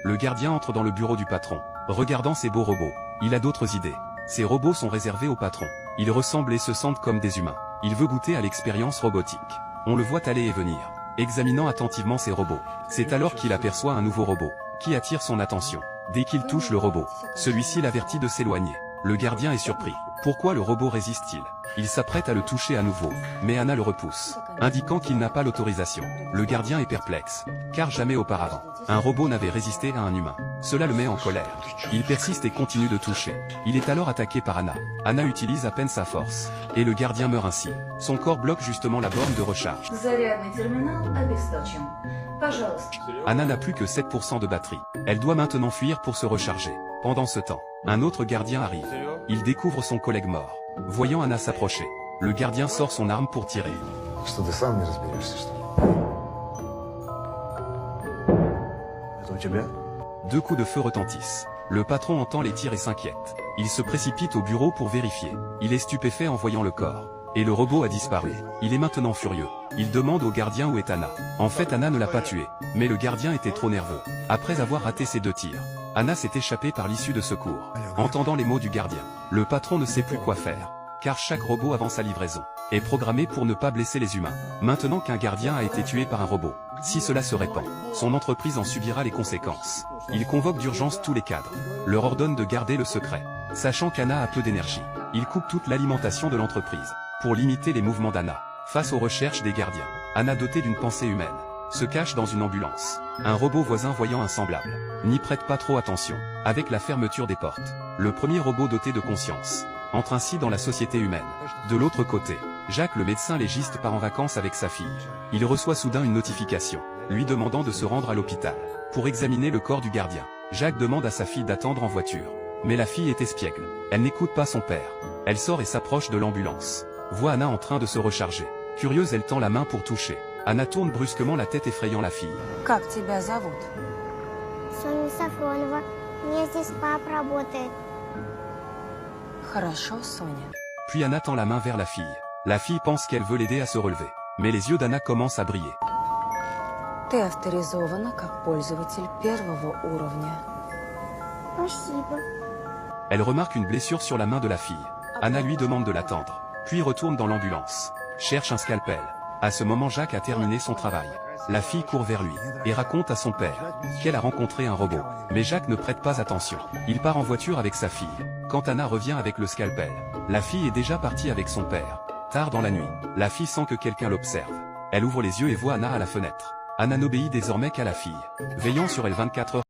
Le gardien entre dans le bureau du patron. Regardant ses beaux robots, il a d'autres idées. Ces robots sont réservés au patron. Ils ressemblent et se sentent comme des humains. Il veut goûter à l'expérience robotique. On le voit aller et venir, examinant attentivement ses robots. C'est alors qu'il aperçoit un nouveau robot, qui attire son attention. Dès qu'il touche le robot, celui-ci l'avertit de s'éloigner. Le gardien est surpris. Pourquoi le robot résiste-t-il? Il s'apprête à le toucher à nouveau, mais Anna le repousse, indiquant qu'il n'a pas l'autorisation. Le gardien est perplexe, car jamais auparavant, un robot n'avait résisté à un humain. Cela le met en colère. Il persiste et continue de toucher. Il est alors attaqué par Anna. Anna utilise à peine sa force, et le gardien meurt ainsi. Son corps bloque justement la borne de recharge. Зарядный терминал обесточен. Пожалуйста. Anna n'a plus que 7% de batterie. Elle doit maintenant fuir pour se recharger. Pendant ce temps, un autre gardien arrive. Il découvre son collègue mort. Voyant Anna s'approcher, le gardien sort son arme pour tirer. Что, ты сам не разберешься, что ли? Это у тебя? 2 coups de feu retentissent. Le patron entend les tirs et s'inquiète. Il se précipite au bureau pour vérifier. Il est stupéfait en voyant le corps. Et le robot a disparu. Il est maintenant furieux. Il demande au gardien où est Anna. En fait, Anna ne l'a pas tué. Mais le gardien était trop nerveux. Après avoir raté ses 2 tirs, Anna s'est échappée par l'issue de secours. Entendant les mots du gardien, le patron ne sait plus quoi faire. Car chaque robot avant sa livraison est programmé pour ne pas blesser les humains. Maintenant qu'un gardien a été tué par un robot, si cela se répand, son entreprise en subira les conséquences. Il convoque d'urgence tous les cadres, leur ordonne de garder le secret. Sachant qu'Anna a peu d'énergie, il coupe toute l'alimentation de l'entreprise, pour limiter les mouvements d'Anna. Face aux recherches des gardiens, Anna, dotée d'une pensée humaine, se cache dans une ambulance. Un robot voisin voyant un semblable, n'y prête pas trop attention. Avec la fermeture des portes, le premier robot doté de conscience entre ainsi dans la société humaine. De l'autre côté, Jacques le médecin légiste part en vacances avec sa fille. Il reçoit soudain une notification, lui demandant de se rendre à l'hôpital, pour examiner le corps du gardien. Jacques demande à sa fille d'attendre en voiture. Mais la fille est espiègle. Elle n'écoute pas son père. Elle sort et s'approche de l'ambulance. Voit Anna en train de se recharger. Curieuse, elle tend la main pour toucher. Anna tourne brusquement la tête, effrayant la fille. Как тебя зовут? Соня Сафронова. У меня здесь папа работает. Хорошо, Соня. Puis Anna tend la main vers la fille. La fille pense qu'elle veut l'aider à se relever. Mais les yeux d'Anna commencent à briller. Ты авторизована как пользователь первого уровня. Спасибо. Elle remarque une blessure sur la main de la fille. Anna lui demande de l'attendre, puis retourne dans l'ambulance. Cherche un scalpel. À ce moment, Jacques a terminé son travail. La fille court vers lui, et raconte à son père qu'elle a rencontré un robot. Mais Jacques ne prête pas attention. Il part en voiture avec sa fille. Quand Anna revient avec le scalpel, la fille est déjà partie avec son père. Tard dans la nuit, la fille sent que quelqu'un l'observe. Elle ouvre les yeux et voit Anna à la fenêtre. Anna n'obéit désormais qu'à la fille, veillant sur elle 24 heures.